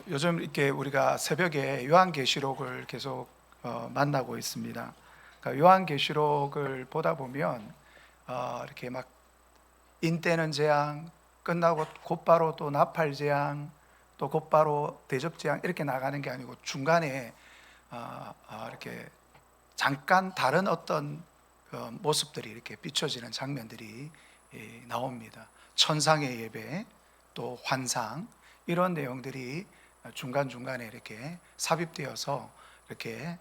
요즘 이렇게 우리가 새벽에 요한계시록을 계속 만나고 있습니다. 그러니까 요한계시록을 보다 보면 이렇게 막 인때는 재앙, 끝나고 곧바로 또 나팔 재앙, 또 곧바로 대접 재앙 이렇게 나가는 게 아니고 중간에 이렇게 잠깐 다른 어떤 모습들이 이렇게 비춰지는 장면들이 나옵니다. 천상의 예배, 또 환상 이런 내용들이 중간중간에 이렇게 삽입되어서 이렇게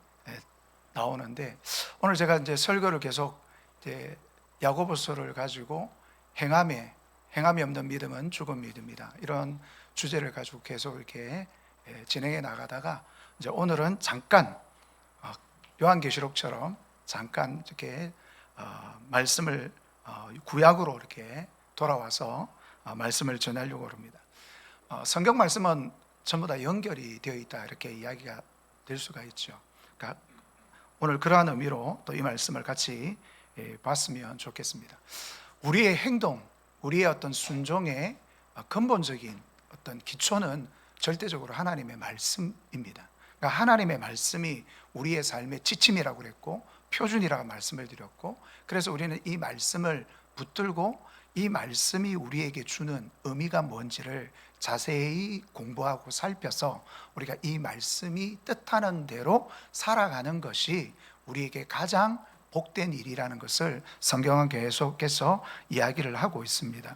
나오는데, 오늘 제가 이제 설교를 계속 이제 야고보서를 가지고 행함이 없는 믿음은 죽은 믿음이다, 이런 주제를 가지고 계속 이렇게 진행해 나가다가 이제 오늘은 잠깐 요한계시록처럼 잠깐 이렇게 말씀을 구약으로 이렇게 돌아와서 말씀을 전하려고 합니다. 성경 말씀은 전부 다 연결이 되어 있다, 이렇게 이야기가 될 수가 있죠. 그러니까 오늘 그러한 의미로 또 이 말씀을 같이 봤으면 좋겠습니다. 우리의 행동, 우리의 어떤 순종의 근본적인 어떤 기초는 절대적으로 하나님의 말씀입니다. 그러니까 하나님의 말씀이 우리의 삶의 지침이라고 그랬고 표준이라고 말씀을 드렸고, 그래서 우리는 이 말씀을 붙들고 이 말씀이 우리에게 주는 의미가 뭔지를 자세히 공부하고 살펴서 우리가 이 말씀이 뜻하는 대로 살아가는 것이 우리에게 가장 복된 일이라는 것을 성경은 계속해서 이야기를 하고 있습니다.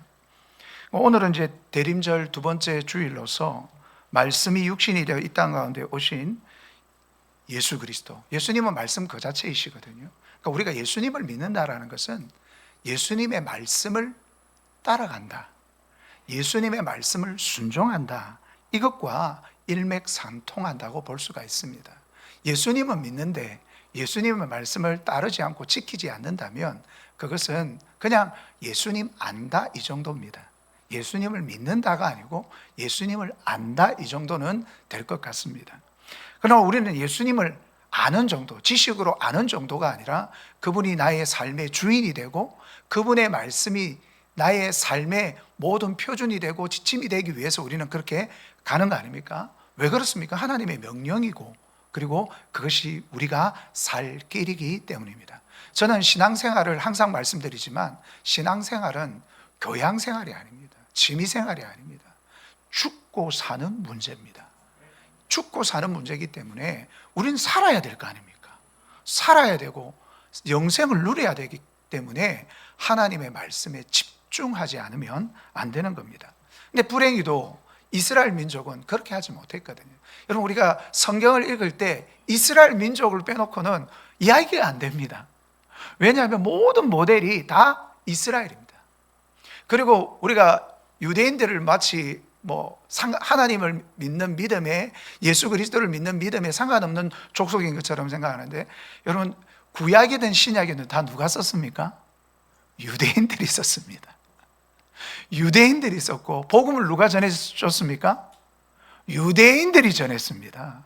오늘은 이제 대림절 두 번째 주일로서 말씀이 육신이 되어 이 땅 가운데 오신 예수 그리스도, 예수님은 말씀 그 자체이시거든요. 그러니까 우리가 예수님을 믿는다라는 것은 예수님의 말씀을 따라간다, 예수님의 말씀을 순종한다, 이것과 일맥상통한다고 볼 수가 있습니다. 예수님은 믿는데 예수님의 말씀을 따르지 않고 지키지 않는다면 그것은 그냥 예수님 안다, 이 정도입니다. 예수님을 믿는다가 아니고 예수님을 안다, 이 정도는 될 것 같습니다. 그러나 우리는 예수님을 아는 정도, 지식으로 아는 정도가 아니라 그분이 나의 삶의 주인이 되고 그분의 말씀이 나의 삶의 모든 표준이 되고 지침이 되기 위해서 우리는 그렇게 가는 거 아닙니까? 왜 그렇습니까? 하나님의 명령이고 그리고 그것이 우리가 살 길이기 때문입니다. 저는 신앙생활을 항상 말씀드리지만 신앙생활은 교양생활이 아닙니다. 취미생활이 아닙니다. 죽고 사는 문제입니다. 죽고 사는 문제이기 때문에 우리는 살아야 될 거 아닙니까? 살아야 되고 영생을 누려야 되기 때문에 하나님의 말씀에 집중하지 않으면 안 되는 겁니다. 근데 불행히도 이스라엘 민족은 그렇게 하지 못했거든요. 여러분, 우리가 성경을 읽을 때 이스라엘 민족을 빼놓고는 이야기가 안 됩니다. 왜냐하면 모든 모델이 다 이스라엘입니다. 그리고 우리가 유대인들을 마치 하나님을 믿는 믿음에, 예수 그리스도를 믿는 믿음에 상관없는 족속인 것처럼 생각하는데, 여러분, 구약이든 신약이든 다 누가 썼습니까? 유대인들이 썼습니다. 유대인들이 썼고 복음을 누가 전해줬습니까? 유대인들이 전했습니다.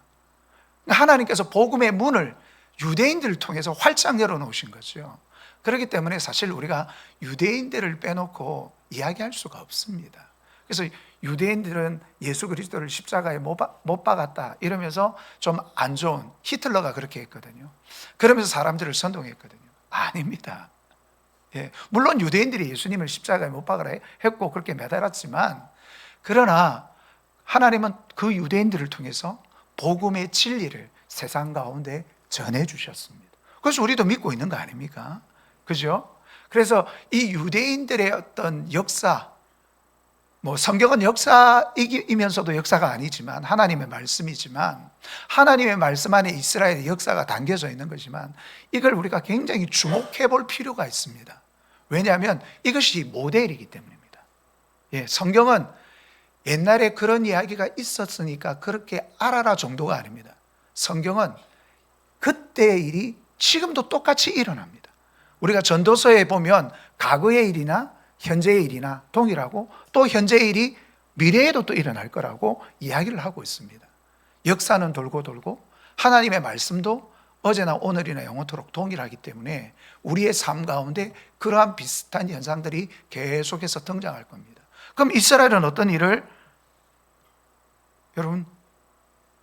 하나님께서 복음의 문을 유대인들을 통해서 활짝 열어놓으신 거죠. 그렇기 때문에 사실 우리가 유대인들을 빼놓고 이야기할 수가 없습니다. 그래서 유대인들은 예수 그리스도를 십자가에 못 박았다 이러면서 좀 안 좋은, 히틀러가 그렇게 했거든요. 그러면서 사람들을 선동했거든요. 아닙니다. 물론 유대인들이 예수님을 십자가에 못 박으라 했고 그렇게 매달았지만, 그러나 하나님은 그 유대인들을 통해서 복음의 진리를 세상 가운데 전해주셨습니다. 그래서 우리도 믿고 있는 거 아닙니까? 그죠? 그래서 이 유대인들의 어떤 역사, 성경은 역사이면서도 역사가 아니지만 하나님의 말씀이지만, 하나님의 말씀 안에 이스라엘의 역사가 담겨져 있는 거지만, 이걸 우리가 굉장히 주목해 볼 필요가 있습니다. 왜냐하면 이것이 모델이기 때문입니다. 성경은 옛날에 그런 이야기가 있었으니까 그렇게 알아라 정도가 아닙니다. 성경은 그때의 일이 지금도 똑같이 일어납니다. 우리가 전도서에 보면 과거의 일이나 현재의 일이나 동일하고, 또 현재의 일이 미래에도 또 일어날 거라고 이야기를 하고 있습니다. 역사는 돌고 돌고 하나님의 말씀도 어제나 오늘이나 영원토록 동일하기 때문에 우리의 삶 가운데 그러한 비슷한 현상들이 계속해서 등장할 겁니다. 그럼 이스라엘은 어떤 일을 여러분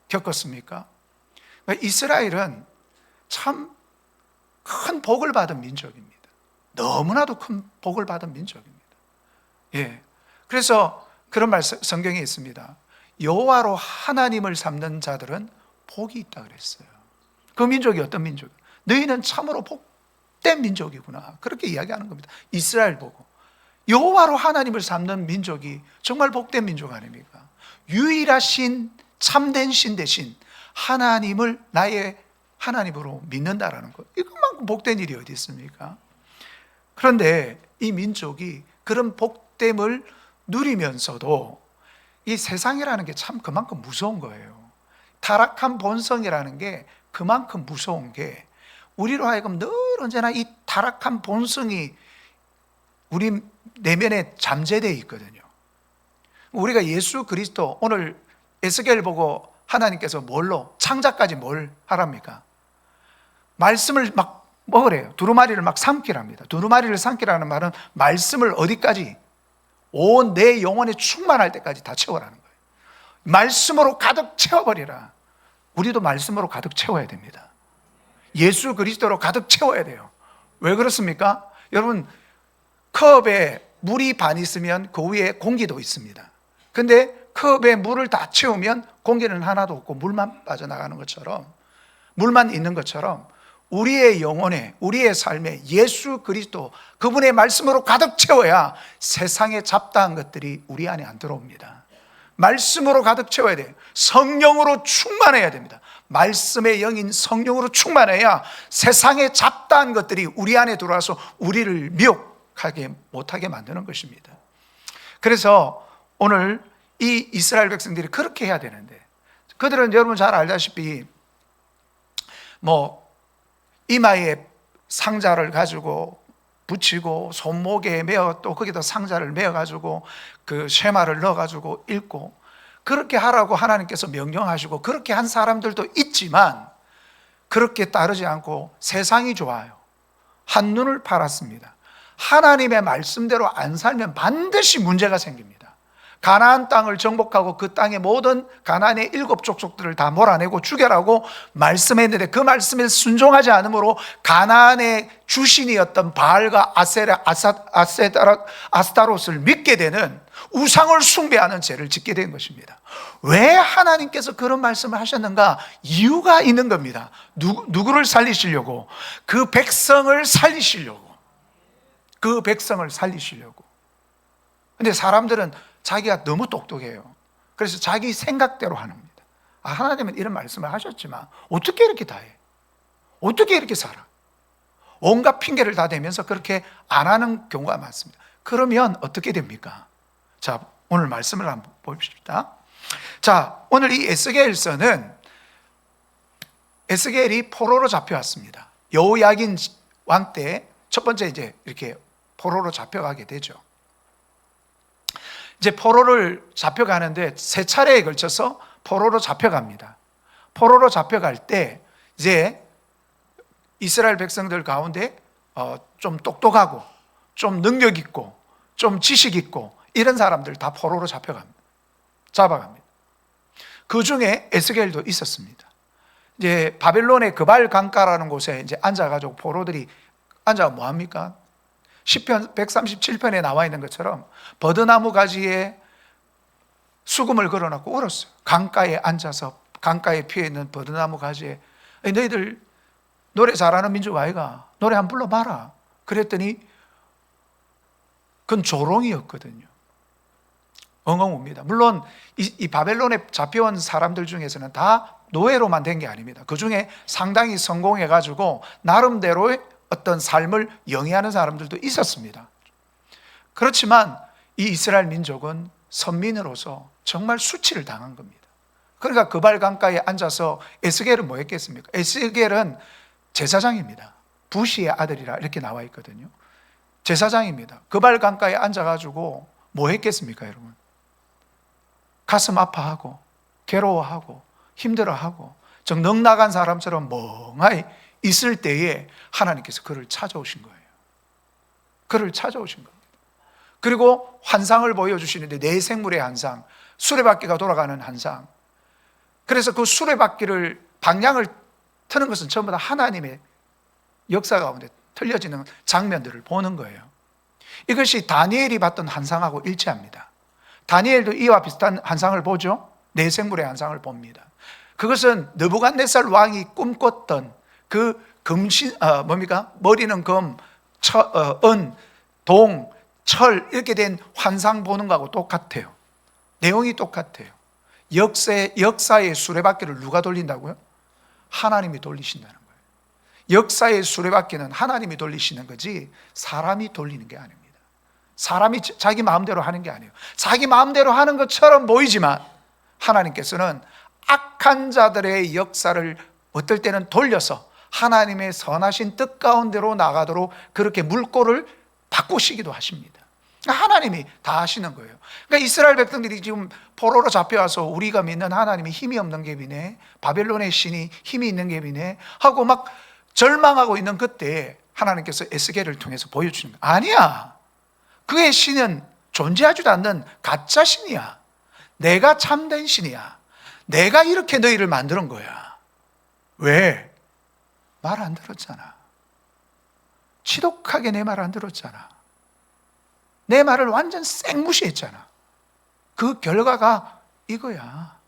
겪었습니까? 이스라엘은 참 큰 복을 받은 민족입니다. 너무나도 큰 복을 받은 민족입니다. 예. 그래서 그런 성경에 있습니다. 여호와로 하나님을 삼는 자들은 복이 있다 그랬어요. 그 민족이 어떤 민족이에요? 너희는 참으로 복된 민족이구나. 그렇게 이야기하는 겁니다. 이스라엘 보고. 여호와로 하나님을 삼는 민족이 정말 복된 민족 아닙니까? 유일하신 참된 신 대신 하나님을 나의 하나님으로 믿는다라는 것, 이것만큼 복된 일이 어디 있습니까? 그런데 이 민족이 그런 복됨을 누리면서도 이 세상이라는 게 참 그만큼 무서운 거예요. 타락한 본성이라는 게 그만큼 무서운 게, 우리로 하여금 늘 언제나 이 타락한 본성이 우리 내면에 잠재되어 있거든요. 우리가 예수 그리스도, 오늘 에스겔 보고 하나님께서 뭘로, 창자까지 뭘 하랍니까? 말씀을 막 먹으래요. 두루마리를 막 삼키랍니다. 두루마리를 삼키라는 말은 말씀을 어디까지? 온 내 영혼에 충만할 때까지 다 채워라는 거예요. 말씀으로 가득 채워버리라. 우리도 말씀으로 가득 채워야 됩니다. 예수 그리스도로 가득 채워야 돼요. 왜 그렇습니까? 여러분, 컵에 물이 반 있으면 그 위에 공기도 있습니다. 근데 컵에 물을 다 채우면 공기는 하나도 없고 물만 빠져나가는 것처럼, 물만 있는 것처럼 우리의 영혼에, 우리의 삶에 예수 그리스도, 그분의 말씀으로 가득 채워야 세상에 잡다한 것들이 우리 안에 안 들어옵니다. 말씀으로 가득 채워야 돼요. 성령으로 충만해야 됩니다. 말씀의 영인 성령으로 충만해야 세상에 잡다한 것들이 우리 안에 들어와서 우리를 미혹하게 못하게 만드는 것입니다. 그래서 오늘 이 이스라엘 백성들이 그렇게 해야 되는데, 그들은 여러분 잘 알다시피 이마에 상자를 가지고 붙이고 손목에 메어, 또 거기다 상자를 메어 가지고 그 쉐마를 넣어 가지고 읽고, 그렇게 하라고 하나님께서 명령하시고 그렇게 한 사람들도 있지만, 그렇게 따르지 않고 세상이 좋아요, 한눈을 팔았습니다. 하나님의 말씀대로 안 살면 반드시 문제가 생깁니다. 가나안 땅을 정복하고 그 땅의 모든 가나안의 7 족속들을 다 몰아내고 죽여라고 말씀했는데, 그 말씀에 순종하지 않으므로 가나안의 주신이었던 바알과 아스타롯을 믿게 되는, 우상을 숭배하는 죄를 짓게 된 것입니다. 왜 하나님께서 그런 말씀을 하셨는가? 이유가 있는 겁니다. 누구를 살리시려고? 그 백성을 살리시려고. 그 백성을 살리시려고. 근데 사람들은 자기가 너무 똑똑해요. 그래서 자기 생각대로 하는 겁니다. 하나님은 이런 말씀을 하셨지만 어떻게 이렇게 다 해? 어떻게 이렇게 살아? 온갖 핑계를 다 대면서 그렇게 안 하는 경우가 많습니다. 그러면 어떻게 됩니까? 자, 오늘 말씀을 한번 봅시다. 자, 오늘 이 에스겔서는, 에스겔이 포로로 잡혀왔습니다. 여호야긴 왕 때 첫 번째 이제 이렇게 포로로 잡혀가게 되죠. 이제 포로를 잡혀가는데 3차례에 걸쳐서 포로로 잡혀갑니다. 포로로 잡혀갈 때 이제 이스라엘 백성들 가운데 좀 똑똑하고 좀 능력 있고 좀 지식 있고 이런 사람들 다 포로로 잡아갑니다. 그 중에 에스겔도 있었습니다. 이제 바벨론의 그발 강가라는 곳에 이제 앉아가지고 포로들이 앉아 뭐 합니까? 시편 137편에 나와 있는 것처럼 버드나무 가지에 수금을 걸어놓고 울었어요. 강가에 앉아서, 강가에 피어 있는 버드나무 가지에, 너희들 노래 잘하는 민족 아이가, 노래 한번 불러봐라. 그랬더니 그건 조롱이었거든요. 엉엉 웁니다. 물론 이 바벨론에 잡혀온 사람들 중에서는 다 노예로만 된 게 아닙니다. 그 중에 상당히 성공해가지고 나름대로의 어떤 삶을 영위하는 사람들도 있었습니다. 그렇지만 이 이스라엘 민족은 선민으로서 정말 수치를 당한 겁니다. 그러니까 그발 강가에 앉아서, 에스겔은 뭐 했겠습니까? 에스겔은 제사장입니다. 부시의 아들이라 이렇게 나와 있거든요. 제사장입니다. 그발 강가에 앉아가지고 뭐 했겠습니까, 여러분? 가슴 아파하고 괴로워하고 힘들어하고 넉 나간 사람처럼 멍하니 있을 때에 하나님께서 그를 찾아오신 거예요. 그를 찾아오신 겁니다. 그리고 환상을 보여주시는데, 네 생물의 환상, 수레바퀴가 돌아가는 환상, 그래서 그 수레바퀴를 방향을 트는 것은 전부 다 하나님의 역사 가운데 틀려지는 장면들을 보는 거예요. 이것이 다니엘이 봤던 환상하고 일치합니다. 다니엘도 이와 비슷한 환상을 보죠. 네 생물의 환상을 봅니다. 그것은 느부갓네살 왕이 꿈꿨던 그 머리는 금, 은, 동, 철 이렇게 된 환상 보는 거하고 똑같아요. 내용이 똑같아요. 역사의 수레바퀴를 누가 돌린다고요? 하나님이 돌리신다는 거예요. 역사의 수레바퀴는 하나님이 돌리시는 거지 사람이 돌리는 게 아닙니다. 사람이 자기 마음대로 하는 게 아니에요. 자기 마음대로 하는 것처럼 보이지만 하나님께서는 악한 자들의 역사를 어떨 때는 돌려서 하나님의 선하신 뜻 가운데로 나가도록 그렇게 물꼬를 바꾸시기도 하십니다. 하나님이 다 하시는 거예요. 그러니까 이스라엘 백성들이 지금 포로로 잡혀와서 우리가 믿는 하나님이 힘이 없는 갭이네, 바벨론의 신이 힘이 있는 갭이네 하고 막 절망하고 있는 그때 하나님께서 에스겔을 통해서 보여주는 거예요. 아니야, 그의 신은 존재하지도 않는 가짜 신이야. 내가 참된 신이야. 내가 이렇게 너희를 만드는 거야. 왜? 말 안 들었잖아. 지독하게 내 말 안 들었잖아. 내 말을 완전 생무시했잖아. 그 결과가 이거야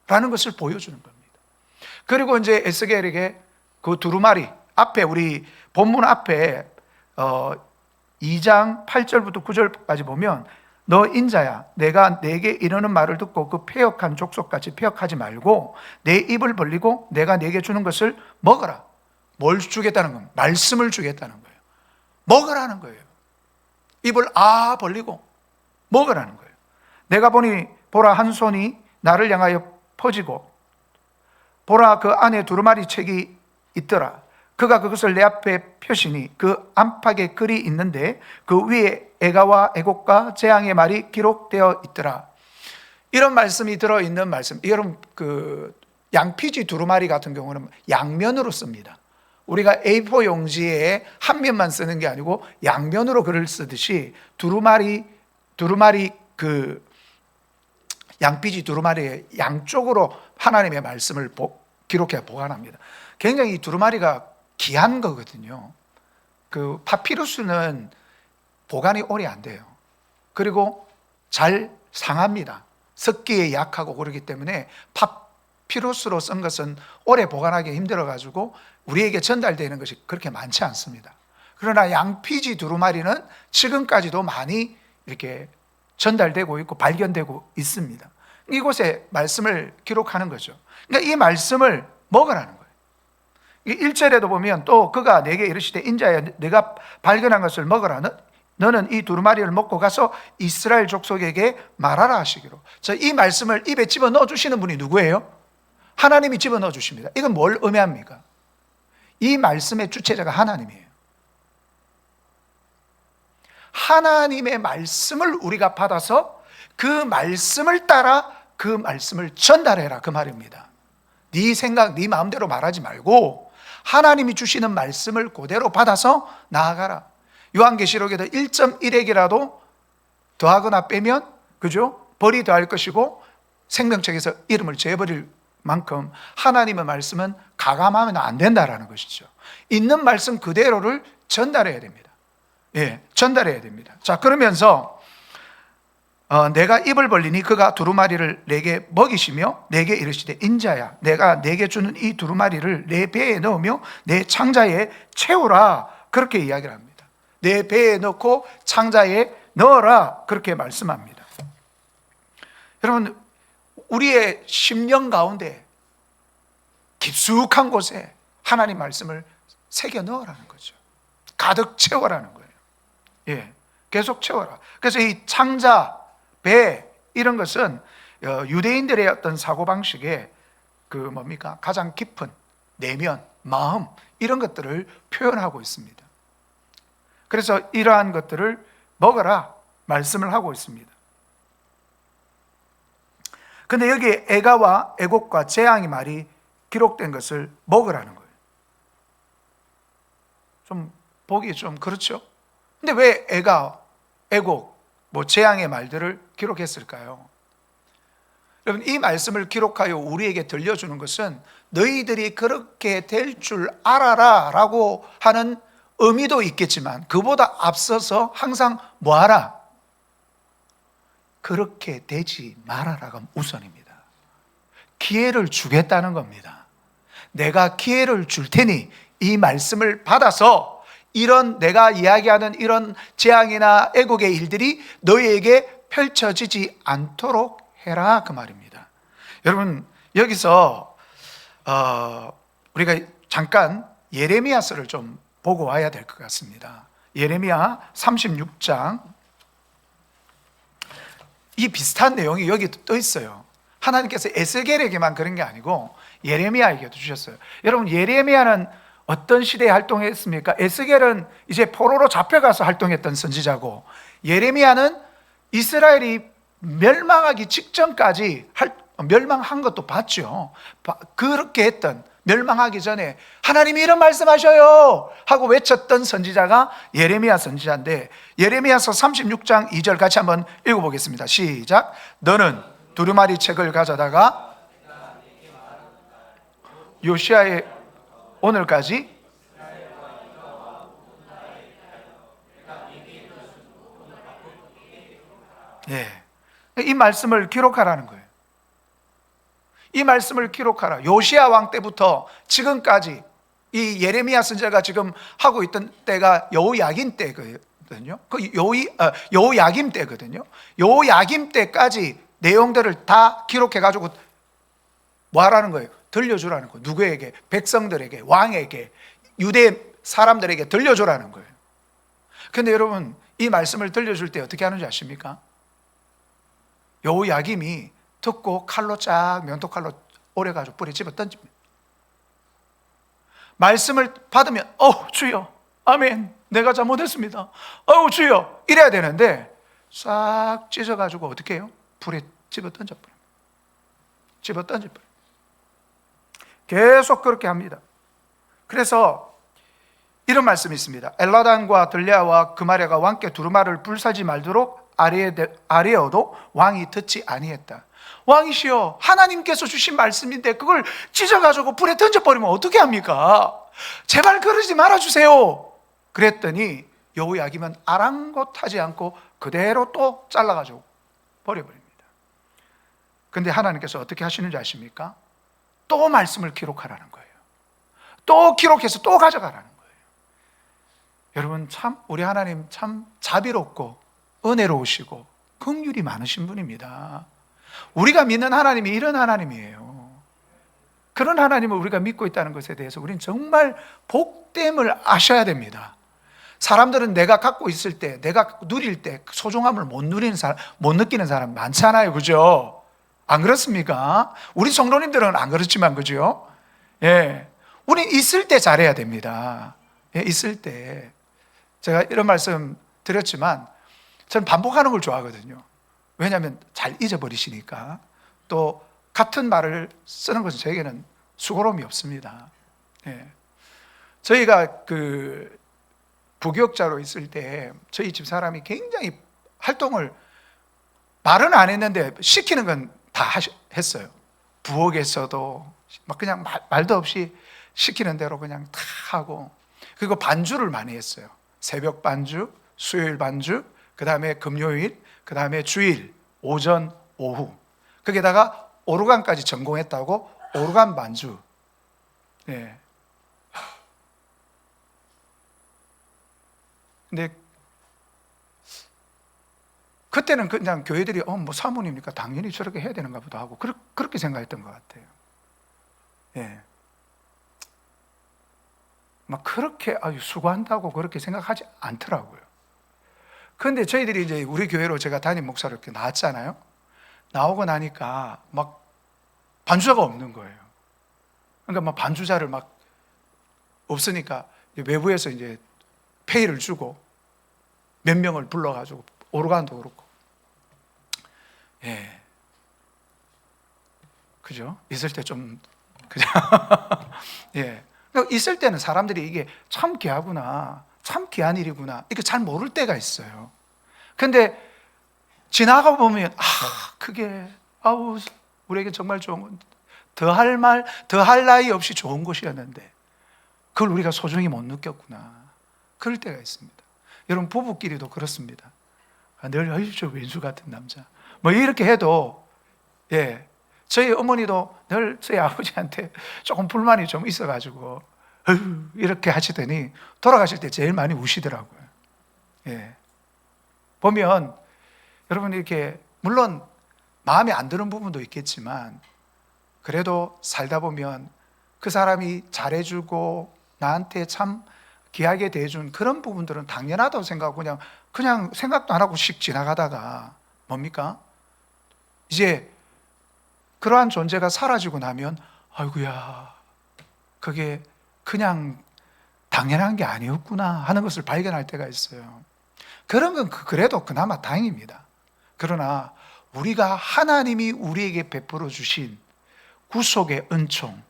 라는 것을 보여주는 겁니다. 그리고 이제 에스겔에게 그 두루마리 앞에, 우리 본문 앞에 2장 8절부터 9절까지 보면, 너 인자야, 내가 내게 이르는 말을 듣고 그 패역한 족속같이 패역하지 말고 내 입을 벌리고 내가 내게 주는 것을 먹어라. 뭘 주겠다는 겁니다. 말씀을 주겠다는 거예요. 먹으라는 거예요. 입을 벌리고 먹으라는 거예요. 내가 보라, 한 손이 나를 향하여 퍼지고, 보라, 그 안에 두루마리 책이 있더라. 그가 그것을 내 앞에 펴시니 그 안팎에 글이 있는데 그 위에 애가와 애곡과 재앙의 말이 기록되어 있더라. 이런 말씀이 들어있는 말씀. 여러분, 그 양피지 두루마리 같은 경우는 양면으로 씁니다. 우리가 A4 용지에 한 면만 쓰는 게 아니고 양면으로 글을 쓰듯이 두루마리 그 양피지 두루마리의 양쪽으로 하나님의 말씀을 기록해 보관합니다. 굉장히 이 두루마리가 귀한 거거든요. 그 파피루스는 보관이 오래 안 돼요. 그리고 잘 상합니다. 습기에 약하고 그렇기 때문에 파피루스로 쓴 것은 오래 보관하기 힘들어가지고 우리에게 전달되는 것이 그렇게 많지 않습니다. 그러나 양피지 두루마리는 지금까지도 많이 이렇게 전달되고 있고 발견되고 있습니다. 이곳에 말씀을 기록하는 거죠. 그러니까 이 말씀을 먹으라는 거예요. 1절에도 보면 또 그가 내게 이르시되 인자야, 내가 발견한 것을 먹으라. 너는 이 두루마리를 먹고 가서 이스라엘 족속에게 말하라 하시기로. 이 말씀을 입에 집어넣어 주시는 분이 누구예요? 하나님이 집어넣어 주십니다. 이건 뭘 의미합니까? 이 말씀의 주체자가 하나님이에요. 하나님의 말씀을 우리가 받아서 그 말씀을 따라 그 말씀을 전달해라, 그 말입니다. 네 생각, 네 마음대로 말하지 말고 하나님이 주시는 말씀을 그대로 받아서 나아가라. 요한계시록에도 1.1핵이라도 더하거나 빼면, 그죠? 벌이 더할 것이고 생명책에서 이름을 제버릴 만큼 하나님의 말씀은 가감하면 안 된다라는 것이죠. 있는 말씀 그대로를 전달해야 됩니다. 예, 전달해야 됩니다. 자, 그러면서 내가 입을 벌리니 그가 두루마리를 내게 먹이시며 내게 이르시되 인자야, 내가 내게 주는 이 두루마리를 내 배에 넣으며 내 창자에 채우라. 그렇게 이야기를 합니다. 내 배에 넣고 창자에 넣어라. 그렇게 말씀합니다. 여러분, 우리의 심령 가운데 깊숙한 곳에 하나님 말씀을 새겨 넣으라는 거죠. 가득 채워라는 거예요. 예, 계속 채워라. 그래서 이 창자, 배, 이런 것은 유대인들의 어떤 사고방식에 가장 깊은 내면, 마음, 이런 것들을 표현하고 있습니다. 그래서 이러한 것들을 먹어라 말씀을 하고 있습니다. 근데 여기에 애가와 애곡과 재앙의 말이 기록된 것을 먹으라는 거예요. 좀 보기 좀 그렇죠? 근데 왜 애가, 애곡, 재앙의 말들을 기록했을까요? 여러분, 이 말씀을 기록하여 우리에게 들려주는 것은 너희들이 그렇게 될 줄 알아라 라고 하는 의미도 있겠지만, 그보다 앞서서 항상 뭐하라? 그렇게 되지 말아라가 우선입니다. 기회를 주겠다는 겁니다. 내가 기회를 줄 테니 이 말씀을 받아서 이런 내가 이야기하는 이런 재앙이나 애국의 일들이 너희에게 펼쳐지지 않도록 해라, 그 말입니다. 여러분, 여기서 우리가 잠깐 예레미야서를 좀 보고 와야 될 것 같습니다. 예레미야 36장, 이 비슷한 내용이 여기 떠 있어요. 하나님께서 에스겔에게만 그런 게 아니고 예레미야에게도 주셨어요. 여러분, 예레미야는 어떤 시대에 활동했습니까? 에스겔은 이제 포로로 잡혀가서 활동했던 선지자고, 예레미야는 이스라엘이 멸망하기 직전까지 멸망한 것도 봤죠. 그렇게 했던, 멸망하기 전에 하나님이 이런 말씀하셔요 하고 외쳤던 선지자가 예레미야 선지자인데, 예레미야서 36장 2절 같이 한번 읽어보겠습니다. 시작. 너는 두루마리 책을 가져다가 요시야의 오늘까지 이 말씀을 기록하라는 거예요. 이 말씀을 기록하라. 요시야 왕 때부터 지금까지 이 예레미야 선지자가 지금 하고 있던 때가 여호야긴 때거든요. 그 여호야김 때거든요. 여호야김 때까지 내용들을 다 기록해 가지고 뭐 하라는 거예요? 들려주라는 거예요. 누구에게? 백성들에게, 왕에게, 유대 사람들에게 들려주라는 거예요. 그런데 여러분, 이 말씀을 들려줄 때 어떻게 하는지 아십니까? 여호야김이 듣고 칼로 쫙, 면도칼로 오려가지고 불에 집어 던집니다. 말씀을 받으면 주여, 아멘, 내가 잘못했습니다, 주여, 이래야 되는데 싹 찢어가지고 어떻게 해요? 불에 집어 던져버려요. 집어 던져버려요. 계속 그렇게 합니다. 그래서 이런 말씀이 있습니다. 엘라단과 들레아와 그마랴가 왕께 두루마리를 불사지 말도록 아뢰어도 왕이 듣지 아니했다. 왕이시여, 하나님께서 주신 말씀인데 그걸 찢어가지고 불에 던져버리면 어떻게 합니까? 제발 그러지 말아주세요. 그랬더니 여호야김은 아랑곳하지 않고 그대로 또 잘라가지고 버려버립니다. 그런데 하나님께서 어떻게 하시는지 아십니까? 또 말씀을 기록하라는 거예요. 또 기록해서 또 가져가라는 거예요. 여러분, 참 우리 하나님 참 자비롭고 은혜로우시고 긍휼이 많으신 분입니다. 우리가 믿는 하나님이 이런 하나님이에요. 그런 하나님을 우리가 믿고 있다는 것에 대해서 우리는 정말 복됨을 아셔야 됩니다. 사람들은 내가 갖고 있을 때, 내가 누릴 때 소중함을 못 느끼는 사람 많잖아요, 그죠? 안 그렇습니까? 우리 성도님들은 안 그렇지만, 그죠? 예, 우리 있을 때 잘해야 됩니다. 예, 있을 때. 제가 이런 말씀 드렸지만 저는 반복하는 걸 좋아하거든요. 왜냐하면 잘 잊어버리시니까. 또 같은 말을 쓰는 것은 저에게는 수고로움이 없습니다. 예. 저희가 그 부교육자로 있을 때 저희 집 사람이 굉장히 활동을, 말은 안 했는데 시키는 건 다 했어요. 부엌에서도 막 그냥 말도 없이 시키는 대로 그냥 다 하고, 그리고 반주를 많이 했어요. 새벽 반주, 수요일 반주, 그 다음에 금요일, 그 다음에 주일, 오전, 오후. 거기다가 오르간까지 전공했다고 오르간 반주. 네. 근데 그때는 그냥 교회들이 뭐 사모님이니까 당연히 저렇게 해야 되는가 보다 하고 그렇게 생각했던 것 같아요. 예. 막 그렇게 수고한다고 그렇게 생각하지 않더라고요. 그런데 저희들이 이제 우리 교회로 제가 담임 목사로 이렇게 나왔잖아요. 나오고 나니까 막 반주자가 없는 거예요. 그러니까 막 반주자를 막 없으니까 외부에서 이제 페이를 주고 몇 명을 불러가지고 오르간도 그렇고, 예, 그죠? 있을 때 좀 그죠? 예, 그러니까 있을 때는 사람들이 이게 참 귀하구나, 참 귀한 일이구나, 이렇게 잘 모를 때가 있어요. 근데 지나가 보면 그게 우리에게 정말 좋은, 더할 나위 없이 좋은 곳이었는데 그걸 우리가 소중히 못 느꼈구나. 그럴 때가 있습니다. 여러분, 부부끼리도 그렇습니다. 늘 어이 저 왼수 같은 남자 뭐 이렇게 해도, 저희 어머니도 늘 저희 아버지한테 조금 불만이 좀 있어가지고 이렇게 하시더니 돌아가실 때 제일 많이 우시더라고요. 보면 여러분, 이렇게 물론 마음에 안 드는 부분도 있겠지만 그래도 살다 보면 그 사람이 잘해주고 나한테 참 귀하게 대해준 그런 부분들은 당연하다고 생각하고 그냥 생각도 안 하고 씩 지나가다가 뭡니까? 이제 그러한 존재가 사라지고 나면 아이고야, 그게 그냥 당연한 게 아니었구나 하는 것을 발견할 때가 있어요. 그런 건 그래도 그나마 다행입니다. 그러나 우리가 하나님이 우리에게 베풀어 주신 구속의 은총,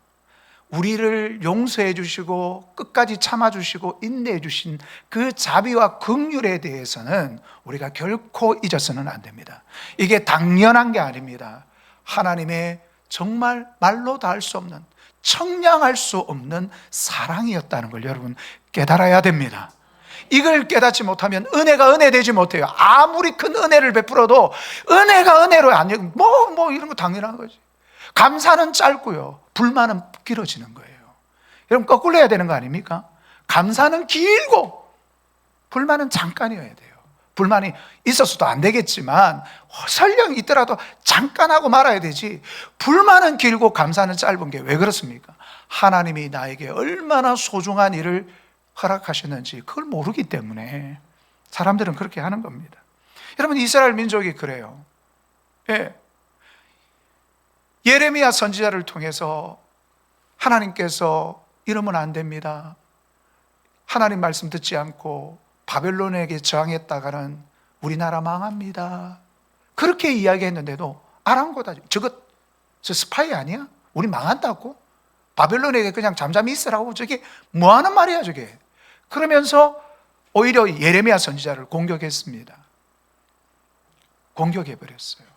우리를 용서해 주시고 끝까지 참아 주시고 인내해 주신 그 자비와 긍휼에 대해서는 우리가 결코 잊어서는 안 됩니다. 이게 당연한 게 아닙니다. 하나님의 정말 말로 다 할 수 없는, 청량할 수 없는 사랑이었다는 걸 여러분 깨달아야 됩니다. 이걸 깨닫지 못하면 은혜가 은혜 되지 못해요. 아무리 큰 은혜를 베풀어도 은혜가 은혜로 안 되고 뭐 이런 거 당연한 거지. 감사는 짧고요, 불만은 길어지는 거예요. 여러분, 거꾸로 해야 되는 거 아닙니까? 감사는 길고 불만은 잠깐이어야 돼요. 불만이 있었어도 안 되겠지만 설령 있더라도 잠깐 하고 말아야 되지, 불만은 길고 감사는 짧은 게 왜 그렇습니까? 하나님이 나에게 얼마나 소중한 일을 허락하셨는지 그걸 모르기 때문에 사람들은 그렇게 하는 겁니다. 여러분, 이스라엘 민족이 그래요. 예레미야 선지자를 통해서 하나님께서 이러면 안 됩니다, 하나님 말씀 듣지 않고 바벨론에게 저항했다가는 우리나라 망합니다, 그렇게 이야기했는데도 아랑곳하지. 저 스파이 아니야? 우리 망한다고? 바벨론에게 그냥 잠잠히 있으라고? 저게 뭐 하는 말이야 저게? 그러면서 오히려 예레미야 선지자를 공격했습니다. 공격해버렸어요.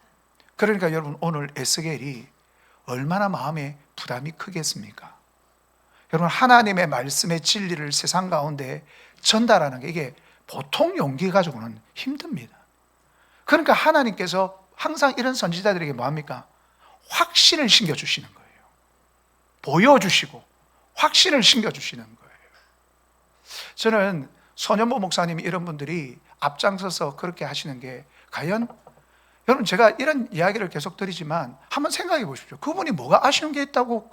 그러니까 여러분, 오늘 에스겔이 얼마나 마음에 부담이 크겠습니까? 여러분, 하나님의 말씀의 진리를 세상 가운데 전달하는 게 이게 보통 용기 가지고는 힘듭니다. 그러니까 하나님께서 항상 이런 선지자들에게 뭐합니까? 확신을 심겨주시는 거예요. 보여주시고 확신을 심겨주시는 거예요. 저는 손현보 목사님 이런 분들이 앞장서서 그렇게 하시는 게 과연, 여러분, 제가 이런 이야기를 계속 드리지만 한번 생각해 보십시오. 그분이 뭐가 아쉬운 게 있다고,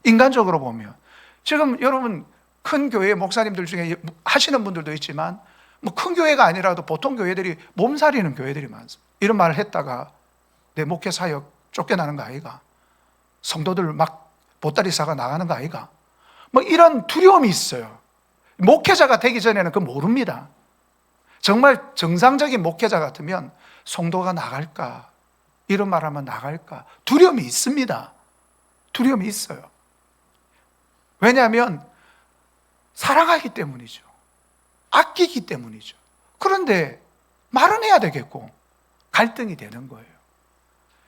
인간적으로 보면. 지금 여러분, 큰 교회 목사님들 중에 하시는 분들도 있지만 뭐 큰 교회가 아니라도 보통 교회들이 몸살이는 교회들이 많습니다. 이런 말을 했다가 내 목회 사역 쫓겨나는 거 아이가? 성도들 막 보따리 싸가 나가는 거 아이가? 뭐 이런 두려움이 있어요. 목회자가 되기 전에는 그거 모릅니다. 정말 정상적인 목회자 같으면 성도가 나갈까? 이런 말하면 나갈까? 두려움이 있습니다. 두려움이 있어요. 왜냐하면 사랑하기 때문이죠. 아끼기 때문이죠. 그런데 말은 해야 되겠고 갈등이 되는 거예요.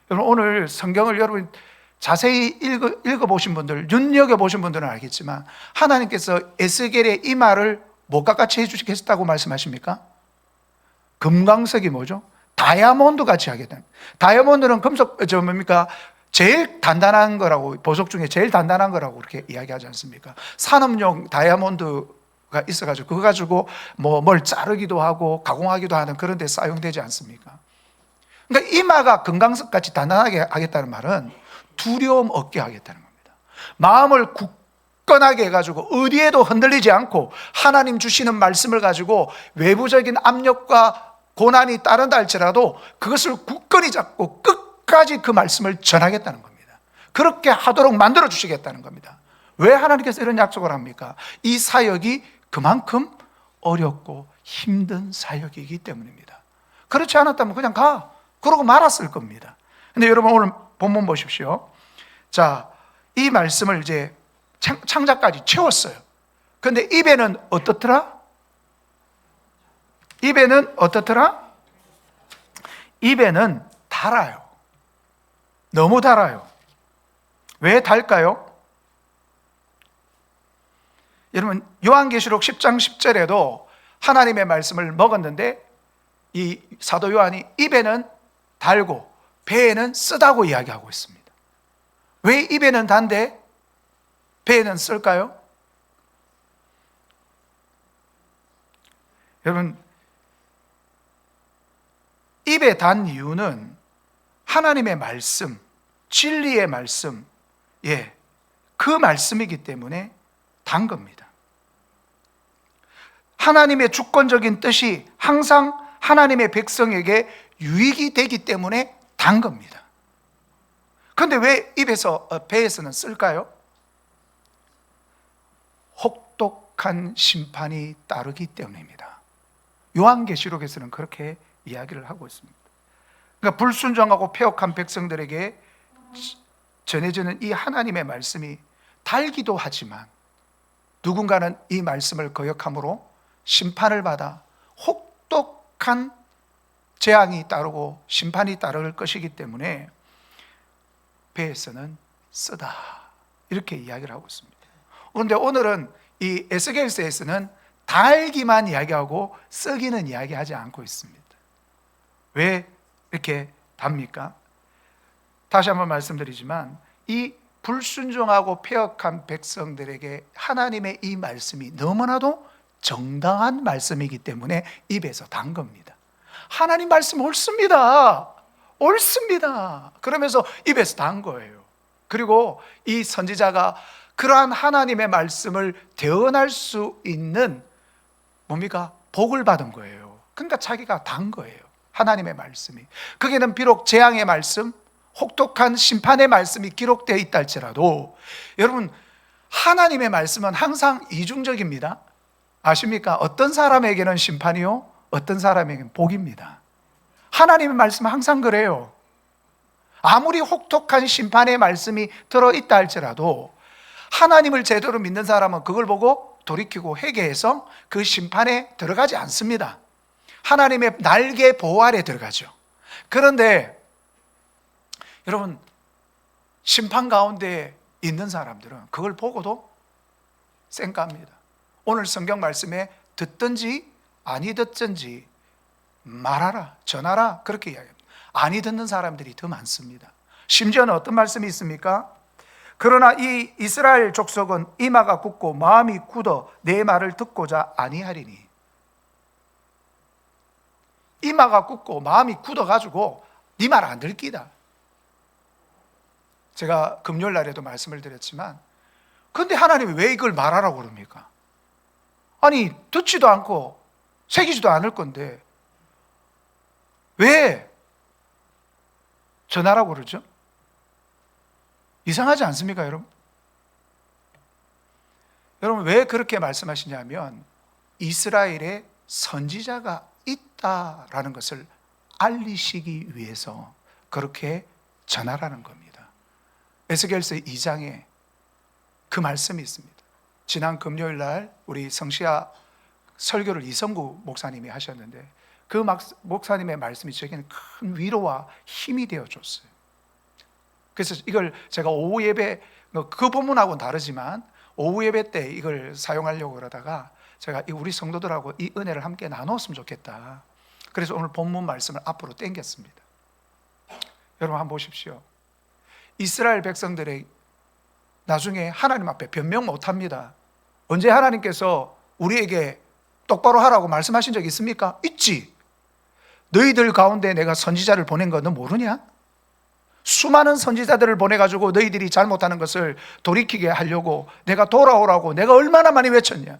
여러분, 오늘 성경을 여러분 자세히 읽어보신 분들, 눈여겨보신 분들은 알겠지만 하나님께서 에스겔의 이 말을 뭐가 같이 해주시겠다고 말씀하십니까? 금광석이 뭐죠? 다이아몬드 같이 하겠다. 다이아몬드는 금속, 뭡니까? 제일 단단한 거라고, 보석 중에 제일 단단한 거라고 그렇게 이야기하지 않습니까? 산업용 다이아몬드가 있어가지고 그거 가지고 뭘 자르기도 하고 가공하기도 하는 그런 데 사용되지 않습니까? 그러니까 이마가 금강석 같이 단단하게 하겠다는 말은 두려움 없게 하겠다는 겁니다. 마음을 굳건하게 해가지고 어디에도 흔들리지 않고 하나님 주시는 말씀을 가지고 외부적인 압력과 고난이 따른다 할지라도 그것을 굳건히 잡고 끝까지 그 말씀을 전하겠다는 겁니다. 그렇게 하도록 만들어 주시겠다는 겁니다. 왜 하나님께서 이런 약속을 합니까? 이 사역이 그만큼 어렵고 힘든 사역이기 때문입니다. 그렇지 않았다면 그냥 가, 그러고 말았을 겁니다. 근데 여러분, 오늘 본문 보십시오. 자, 이 말씀을 이제 창자까지 채웠어요. 그런데 입에는 어떻더라? 입에는 어떻더라? 입에는 달아요. 너무 달아요. 왜 달까요? 여러분, 요한계시록 10장 10절에도 하나님의 말씀을 먹었는데 이 사도 요한이 입에는 달고 배에는 쓰다고 이야기하고 있습니다. 왜 입에는 단데 배에는 쓸까요? 여러분, 입에 단 이유는 하나님의 말씀, 진리의 말씀, 그 말씀이기 때문에 단 겁니다. 하나님의 주권적인 뜻이 항상 하나님의 백성에게 유익이 되기 때문에 단 겁니다. 그런데 왜 배에서는 쓸까요? 혹독한 심판이 따르기 때문입니다. 요한계시록에서는 그렇게 이야기를 하고 있습니다. 그러니까 불순종하고 패역한 백성들에게 전해지는 이 하나님의 말씀이 달기도 하지만 누군가는 이 말씀을 거역함으로 심판을 받아 혹독한 재앙이 따르고 심판이 따를 것이기 때문에 배에서는 쓰다, 이렇게 이야기를 하고 있습니다. 그런데 오늘은 이 에스겔서에서는 달기만 이야기하고 쓰기는 이야기하지 않고 있습니다. 왜 이렇게 답니까? 다시 한번 말씀드리지만 이 불순종하고 패역한 백성들에게 하나님의 이 말씀이 너무나도 정당한 말씀이기 때문에 입에서 단 겁니다. 하나님 말씀 옳습니다. 옳습니다. 그러면서 입에서 단 거예요. 그리고 이 선지자가 그러한 하나님의 말씀을 대언할 수 있는 뭡니까? 복을 받은 거예요. 그러니까 자기가 단 거예요. 하나님의 말씀이. 거기는 비록 재앙의 말씀, 혹독한 심판의 말씀이 기록되어 있다 할지라도 여러분, 하나님의 말씀은 항상 이중적입니다. 아십니까? 어떤 사람에게는 심판이요, 어떤 사람에게는 복입니다. 하나님의 말씀은 항상 그래요. 아무리 혹독한 심판의 말씀이 들어있다 할지라도 하나님을 제대로 믿는 사람은 그걸 보고 돌이키고 회개해서 그 심판에 들어가지 않습니다. 하나님의 날개 보호 아래 들어가죠. 그런데 여러분, 심판 가운데 있는 사람들은 그걸 보고도 쌩깝니다. 오늘 성경 말씀에 듣든지 아니 듣든지 말하라, 전하라, 그렇게 이야기합니다. 아니 듣는 사람들이 더 많습니다. 심지어는 어떤 말씀이 있습니까? 그러나 이 이스라엘 족속은 이마가 굳고 마음이 굳어 내 말을 듣고자 아니하리니. 이마가 굳고 마음이 굳어가지고 네 말 안 들기다. 제가 금요일 날에도 말씀을 드렸지만, 그런데 하나님이 왜 이걸 말하라고 그럽니까? 아니, 듣지도 않고 새기지도 않을 건데 왜 전하라고 그러죠? 이상하지 않습니까, 여러분? 여러분, 왜 그렇게 말씀하시냐면 이스라엘에 선지자가 있다라는 것을 알리시기 위해서 그렇게 전하라는 겁니다. 에스겔서 2장에 그 말씀이 있습니다. 지난 금요일 날 우리 성시아 설교를 이성구 목사님이 하셨는데 그 목사님의 말씀이 저에게는 큰 위로와 힘이 되어줬어요. 그래서 이걸 제가 오후 예배, 그 본문하고는 다르지만 오후 예배 때 이걸 사용하려고 그러다가 제가 우리 성도들하고 이 은혜를 함께 나눴으면 좋겠다. 그래서 오늘 본문 말씀을 앞으로 당겼습니다. 여러분 한번 보십시오. 이스라엘 백성들의 나중에 하나님 앞에 변명 못합니다. 언제 하나님께서 우리에게 똑바로 하라고 말씀하신 적 있습니까? 있지. 너희들 가운데 내가 선지자를 보낸 거 너 모르냐? 수많은 선지자들을 보내가지고 너희들이 잘못하는 것을 돌이키게 하려고 내가 돌아오라고 내가 얼마나 많이 외쳤냐.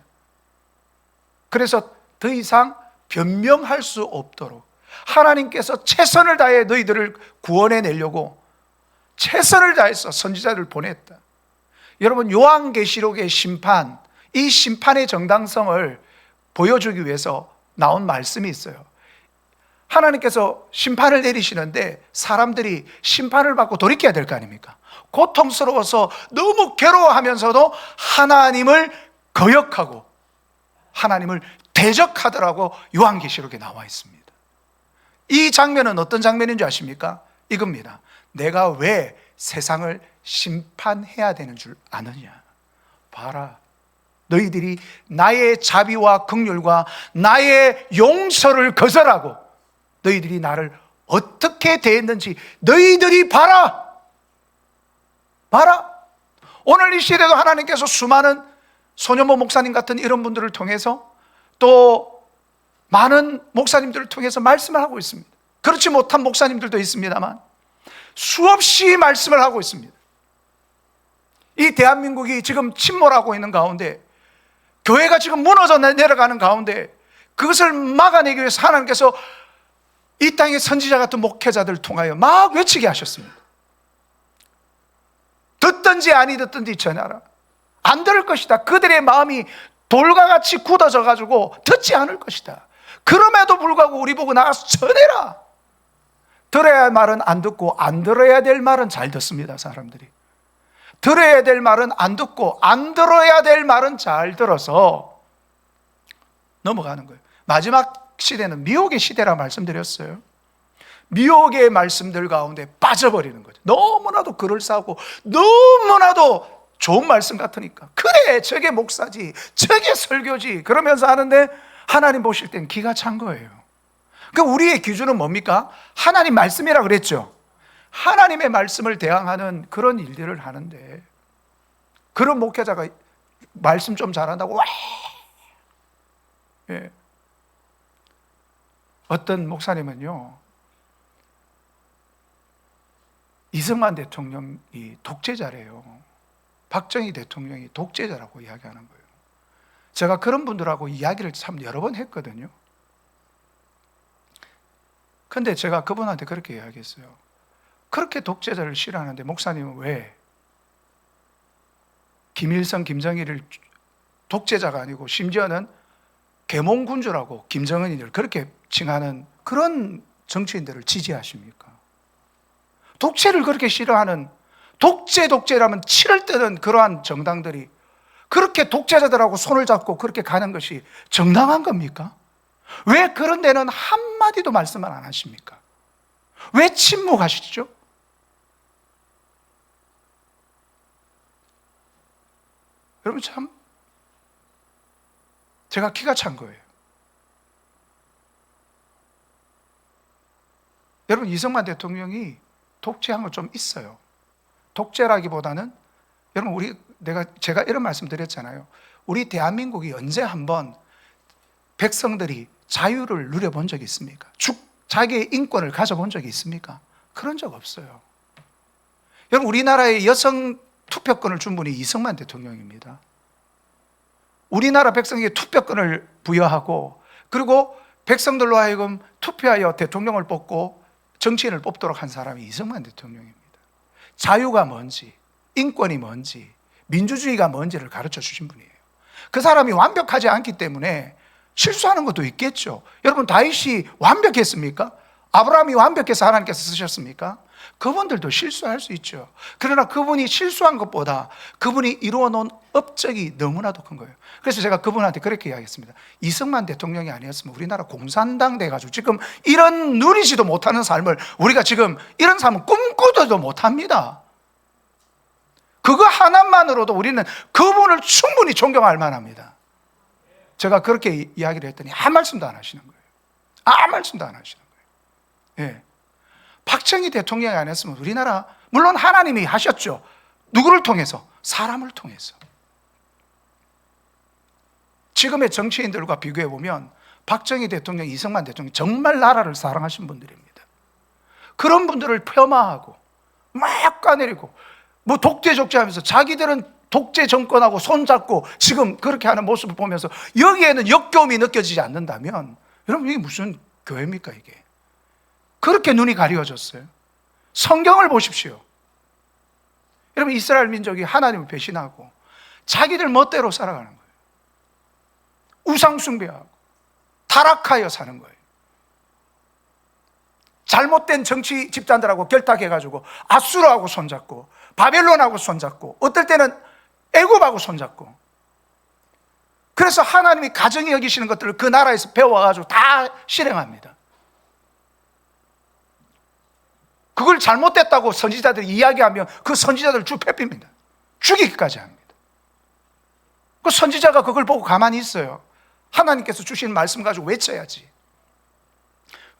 그래서 더 이상 변명할 수 없도록 하나님께서 최선을 다해 너희들을 구원해내려고 최선을 다해서 선지자들을 보냈다. 여러분, 요한계시록의 심판, 이 심판의 정당성을 보여주기 위해서 나온 말씀이 있어요. 하나님께서 심판을 내리시는데 사람들이 심판을 받고 돌이켜야 될 거 아닙니까? 고통스러워서 너무 괴로워하면서도 하나님을 거역하고 하나님을 대적하더라고 요한계시록에 나와 있습니다. 이 장면은 어떤 장면인 줄 아십니까? 이겁니다. 내가 왜 세상을 심판해야 되는 줄 아느냐? 봐라, 너희들이 나의 자비와 긍휼과 나의 용서를 거절하고 너희들이 나를 어떻게 대했는지 너희들이 봐라. 봐라. 오늘 이 시대도 하나님께서 수많은 손현모 목사님 같은 이런 분들을 통해서 또 많은 목사님들을 통해서 말씀을 하고 있습니다. 그렇지 못한 목사님들도 있습니다만 수없이 말씀을 하고 있습니다. 이 대한민국이 지금 침몰하고 있는 가운데, 교회가 지금 무너져 내려가는 가운데, 그것을 막아내기 위해서 하나님께서 이 땅의 선지자 같은 목회자들을 통하여 막 외치게 하셨습니다. 듣든지 아니 듣든지 전하라. 안 들을 것이다. 그들의 마음이 돌과 같이 굳어져 가지고 듣지 않을 것이다. 그럼에도 불구하고 우리 보고 나가서 전해라. 들어야 할 말은 안 듣고 안 들어야 될 말은 잘 듣습니다. 사람들이 들어야 될 말은 안 듣고 안 들어야 될 말은 잘 들어서 넘어가는 거예요. 마지막 시대는 미혹의 시대라 말씀드렸어요. 미혹의 말씀들 가운데 빠져버리는 거죠. 너무나도 그럴싸하고 너무나도 좋은 말씀 같으니까, 그래 저게 목사지, 저게 설교지 그러면서 하는데 하나님 보실 땐 기가 찬 거예요. 그러니까 우리의 기준은 뭡니까? 하나님 말씀이라 그랬죠. 하나님의 말씀을 대항하는 그런 일들을 하는데, 그런 목회자가 말씀 좀 잘한다고 와, 예. 어떤 목사님은요, 이승만 대통령이 독재자래요. 박정희 대통령이 독재자라고 이야기하는 거예요. 제가 그런 분들하고 이야기를 참 여러 번 했거든요. 근데 제가 그분한테 그렇게 이야기했어요. 그렇게 독재자를 싫어하는데 목사님은 왜 김일성, 김정일을 독재자가 아니고 심지어는 계몽군주라고 김정은이를 그렇게 칭하는 그런 정치인들을 지지하십니까? 독재를 그렇게 싫어하는, 독재라면 치를 뜨는 그러한 정당들이 그렇게 독재자들하고 손을 잡고 그렇게 가는 것이 정당한 겁니까? 왜 그런 데는 한마디도 말씀을 안 하십니까? 왜 침묵하시죠? 여러분, 참 제가 기가 찬 거예요. 여러분, 이승만 대통령이 독재한 거 좀 있어요. 독재라기보다는, 여러분, 제가 이런 말씀 드렸잖아요. 우리 대한민국이 언제 한번 백성들이 자유를 누려본 적이 있습니까? 자기의 인권을 가져본 적이 있습니까? 그런 적 없어요. 여러분, 우리나라에 여성 투표권을 준 분이 이승만 대통령입니다. 우리나라 백성에게 투표권을 부여하고, 그리고 백성들로 하여금 투표하여 대통령을 뽑고 정치인을 뽑도록 한 사람이 이승만 대통령입니다. 자유가 뭔지, 인권이 뭔지, 민주주의가 뭔지를 가르쳐 주신 분이에요. 그 사람이 완벽하지 않기 때문에 실수하는 것도 있겠죠. 여러분, 다윗이 완벽했습니까? 아브라함이 완벽해서 하나님께서 쓰셨습니까? 그분들도 실수할 수 있죠. 그러나 그분이 실수한 것보다 그분이 이루어 놓은 업적이 너무나도 큰 거예요. 그래서 제가 그분한테 그렇게 이야기했습니다. 이승만 대통령이 아니었으면 우리나라 공산당 돼가지고 지금 이런 누리지도 못하는 삶을, 우리가 지금 이런 삶을 꿈꾸지도 못합니다. 그거 하나만으로도 우리는 그분을 충분히 존경할 만합니다. 제가 그렇게 이야기를 했더니 아무 말씀도 안 하시는 거예요. 아무 말씀도 안 하시는 거예요. 예. 박정희 대통령이 아니었으면 우리나라, 물론 하나님이 하셨죠. 누구를 통해서? 사람을 통해서. 지금의 정치인들과 비교해 보면 박정희 대통령, 이승만 대통령 정말 나라를 사랑하신 분들입니다. 그런 분들을 폄하하고 막 까내리고 뭐 독재 하면서 자기들은 독재 정권하고 손잡고 지금 그렇게 하는 모습을 보면서 여기에는 역겨움이 느껴지지 않는다면, 여러분, 이게 무슨 교회입니까 이게? 그렇게 눈이 가려졌어요. 성경을 보십시오. 여러분, 이스라엘 민족이 하나님을 배신하고 자기들 멋대로 살아가는 거예요. 우상 숭배하고 타락하여 사는 거예요. 잘못된 정치 집단들하고 결탁해가지고 아수르하고 손잡고 바벨론하고 손잡고 어떨 때는 애굽하고 손잡고, 그래서 하나님이 가정이 여기시는 것들을 그 나라에서 배워가지고 다 실행합니다. 그걸 잘못됐다고 선지자들이 이야기하면 그 선지자들 쭉 패핍니다. 죽이기까지 합니다. 그 선지자가 그걸 보고 가만히 있어요. 하나님께서 주신 말씀 가지고 외쳐야지.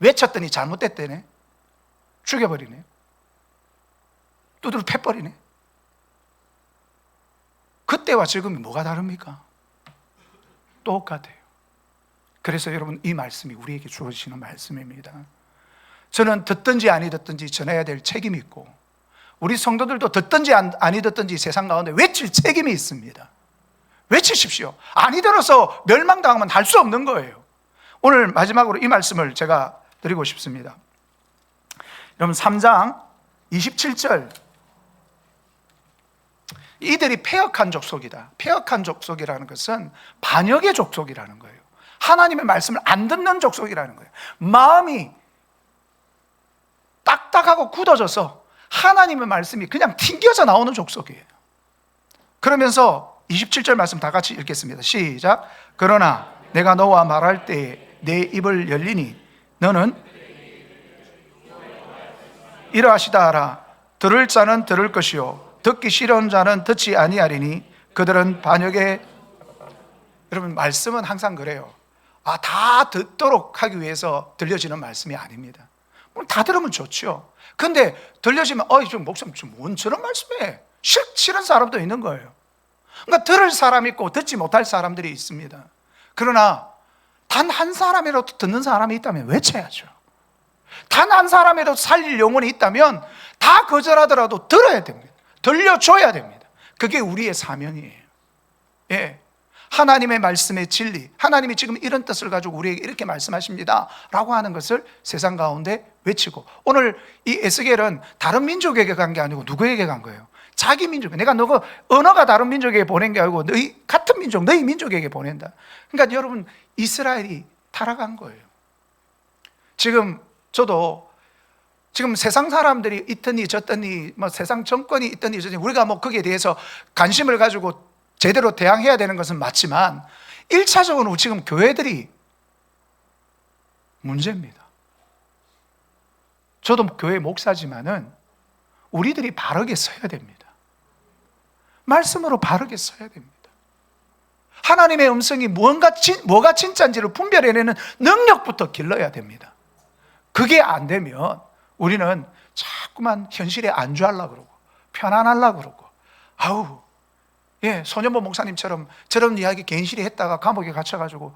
외쳤더니 잘못됐대네. 죽여버리네. 두드러 패버리네. 그때와 지금이 뭐가 다릅니까? 똑같아요. 그래서 여러분, 이 말씀이 우리에게 주어지는 말씀입니다. 저는 듣든지 아니 듣든지 전해야 될 책임이 있고, 우리 성도들도 듣든지 아니 듣든지 세상 가운데 외칠 책임이 있습니다. 외치십시오. 아니 들어서 멸망당하면 할 수 없는 거예요. 오늘 마지막으로 이 말씀을 제가 드리고 싶습니다. 여러분, 3장 27절, 이들이 패역한 족속이다. 패역한 족속이라는 것은 반역의 족속이라는 거예요. 하나님의 말씀을 안 듣는 족속이라는 거예요. 마음이 딱딱하고 굳어져서 하나님의 말씀이 그냥 튕겨져 나오는 족속이에요. 그러면서 27절 말씀 다 같이 읽겠습니다. 시작. 그러나 내가 너와 말할 때 내 입을 열리니 너는 이러하시다 하라. 들을 자는 들을 것이요 듣기 싫은 자는 듣지 아니하리니 그들은 반역에. 여러분, 말씀은 항상 그래요. 다 듣도록 하기 위해서 들려지는 말씀이 아닙니다. 물론 다 들으면 좋죠. 근데 들려지면 좀 목사님 뭔 저런 말씀해, 싫은 사람도 있는 거예요. 그러니까 들을 사람이 있고 듣지 못할 사람들이 있습니다. 그러나 단 한 사람이라도 듣는 사람이 있다면 외쳐야죠. 단 한 사람이라도 살릴 영혼이 있다면 다 거절하더라도 들어야 됩니다. 들려줘야 됩니다. 그게 우리의 사명이에요. 예. 하나님의 말씀의 진리, 하나님이 지금 이런 뜻을 가지고 우리에게 이렇게 말씀하십니다 라고 하는 것을 세상 가운데 외치고, 오늘 이 에스겔은 다른 민족에게 간 게 아니고 누구에게 간 거예요? 자기 민족. 내가 너가 언어가 다른 민족에게 보낸 게 아니고 너희 같은 민족, 너희 민족에게 보낸다. 그러니까 여러분, 이스라엘이 타락한 거예요. 지금 저도 지금 세상 사람들이 있더니 저더니 세상 정권이 있더니 저더니 우리가 거기에 대해서 관심을 가지고 제대로 대항해야 되는 것은 맞지만 1차적으로 지금 교회들이 문제입니다. 저도 교회 목사지만은 우리들이 바르게 서야 됩니다. 말씀으로 바르게 서야 됩니다. 하나님의 음성이 뭐가 진짜인지를 분별해내는 능력부터 길러야 됩니다. 그게 안 되면 우리는 자꾸만 현실에 안주하려고 그러고 편안하려고 그러고, 소년보 목사님처럼 저런 이야기 괜시리 했다가 감옥에 갇혀가지고,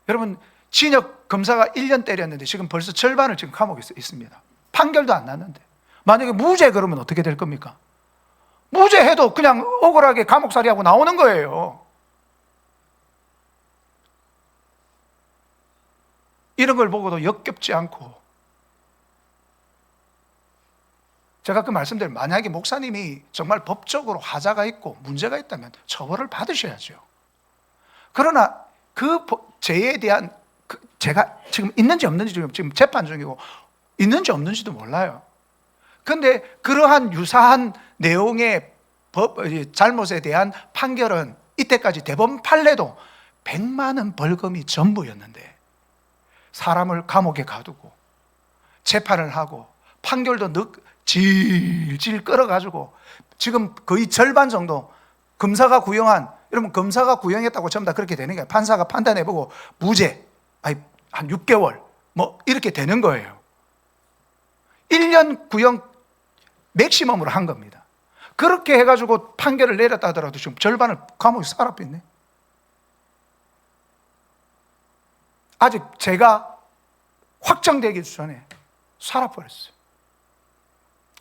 여러분, 진역 검사가 1년 때렸는데 지금 벌써 절반을 지금 감옥에 있습니다. 판결도 안 났는데 만약에 무죄 그러면 어떻게 될 겁니까? 무죄해도 그냥 억울하게 감옥살이하고 나오는 거예요. 이런 걸 보고도 역겹지 않고, 제가 그 말씀대로 만약에 목사님이 정말 법적으로 하자가 있고 문제가 있다면 처벌을 받으셔야죠. 그러나 그 죄에 대한 제가 지금 있는지 없는지 지금 재판 중이고 있는지 없는지도 몰라요. 그런데 그러한 유사한 내용의 잘못에 대한 판결은 이때까지 대법원 판례도 100만 원 벌금이 전부였는데 사람을 감옥에 가두고 재판을 하고 판결도 질질 끌어가지고 지금 거의 절반 정도 검사가 구형한, 여러분 검사가 구형했다고 전부 다 그렇게 되는 거예요. 판사가 판단해보고 무죄, 한 6개월 이렇게 되는 거예요. 1년 구형 맥시멈으로 한 겁니다. 그렇게 해가지고 판결을 내렸다 하더라도 지금 절반을 감옥에 살아있네. 아직 죄가 확정되기 전에 살아버렸어요.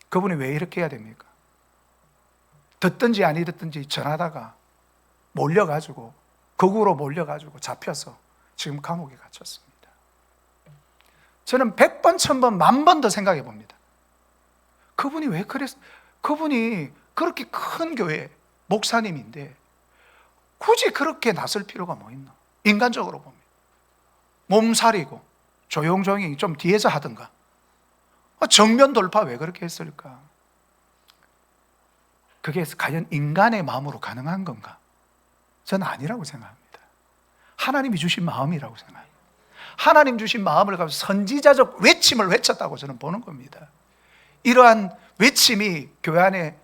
그분이 왜 이렇게 해야 됩니까? 듣든지 아니 듣든지 전하다가 몰려가지고, 거꾸로 몰려가지고 잡혀서 지금 감옥에 갇혔습니다. 저는 100번, 1000번, 10,000번 더 생각해 봅니다. 그분이 왜 그랬어요? 그분이 그렇게 큰 교회 목사님인데 굳이 그렇게 나설 필요가 뭐 있나? 인간적으로 보면 몸살이고 조용조용히 좀 뒤에서 하든가, 정면 돌파 왜 그렇게 했을까? 그게 과연 인간의 마음으로 가능한 건가? 저는 아니라고 생각합니다. 하나님이 주신 마음이라고 생각합니다. 하나님 주신 마음을 가지고 선지자적 외침을 외쳤다고 저는 보는 겁니다. 이러한 외침이 교회 안에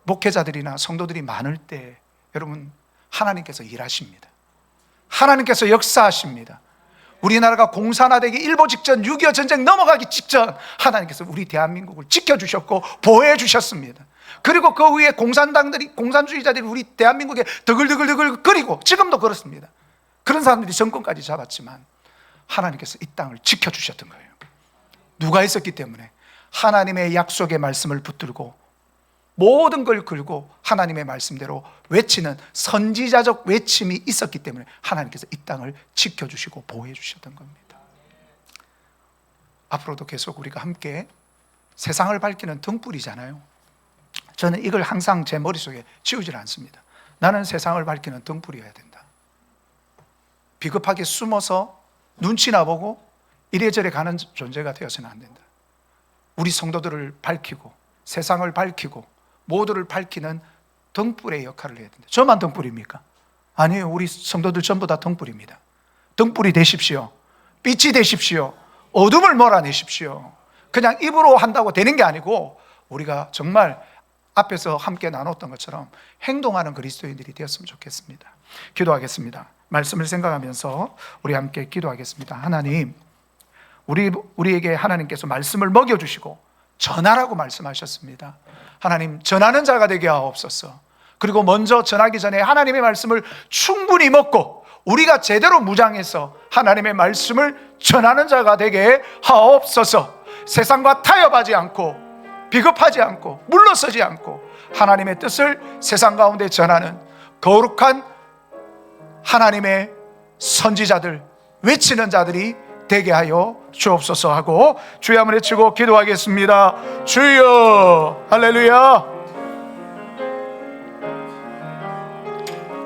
목회자들이나 성도들이 많을 때 여러분, 하나님께서 일하십니다. 하나님께서 역사하십니다. 우리나라가 공산화되기 일보 직전, 6.25 전쟁 넘어가기 직전 하나님께서 우리 대한민국을 지켜주셨고 보호해 주셨습니다. 그리고 그 위에 공산주의자들이 우리 대한민국에 드글드글 거리고 지금도 그렇습니다. 그런 사람들이 정권까지 잡았지만 하나님께서 이 땅을 지켜주셨던 거예요. 누가 있었기 때문에? 하나님의 약속의 말씀을 붙들고 모든 걸 걸고 하나님의 말씀대로 외치는 선지자적 외침이 있었기 때문에 하나님께서 이 땅을 지켜주시고 보호해 주셨던 겁니다. 앞으로도 계속 우리가 함께 세상을 밝히는 등불이잖아요. 저는 이걸 항상 제 머릿속에 지우질 않습니다. 나는 세상을 밝히는 등불이어야 된다. 비겁하게 숨어서 눈치나 보고 이래저래 가는 존재가 되어서는 안 된다. 우리 성도들을 밝히고 세상을 밝히고 모두를 밝히는 등불의 역할을 해야 된다. 저만 등불입니까? 아니에요. 우리 성도들 전부 다 등불입니다. 등불이 되십시오. 빛이 되십시오. 어둠을 몰아내십시오. 그냥 입으로 한다고 되는 게 아니고 우리가 정말 앞에서 함께 나눴던 것처럼 행동하는 그리스도인들이 되었으면 좋겠습니다. 기도하겠습니다. 말씀을 생각하면서 우리 함께 기도하겠습니다. 하나님, 우리에게 하나님께서 말씀을 먹여주시고 전하라고 말씀하셨습니다. 하나님, 전하는 자가 되게 하옵소서. 그리고 먼저 전하기 전에 하나님의 말씀을 충분히 먹고 우리가 제대로 무장해서 하나님의 말씀을 전하는 자가 되게 하옵소서. 세상과 타협하지 않고 비겁하지 않고 물러서지 않고 하나님의 뜻을 세상 가운데 전하는 거룩한 하나님의 선지자들, 외치는 자들이 되게 하여 주옵소서 하고 주의 한번 외치고 기도하겠습니다. 주여, 할렐루야.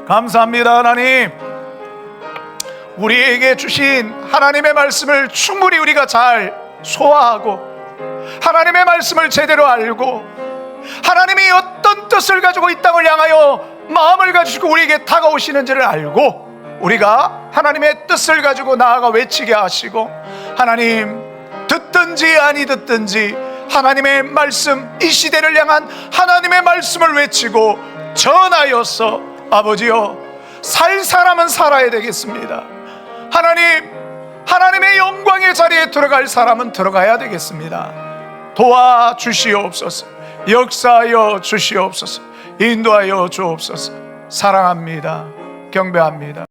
감사합니다. 하나님, 우리에게 주신 하나님의 말씀을 충분히 우리가 잘 소화하고 하나님의 말씀을 제대로 알고 하나님이 어떤 뜻을 가지고 이 땅을 향하여 마음을 가지고 우리에게 다가오시는지를 알고 우리가 하나님의 뜻을 가지고 나아가 외치게 하시고 하나님, 듣든지 아니 듣든지 하나님의 말씀, 이 시대를 향한 하나님의 말씀을 외치고 전하여서 아버지여 살 사람은 살아야 되겠습니다. 하나님, 하나님의 영광의 자리에 들어갈 사람은 들어가야 되겠습니다. 도와주시옵소서. 역사하여 주시옵소서. 인도하여 주옵소서. 사랑합니다. 경배합니다.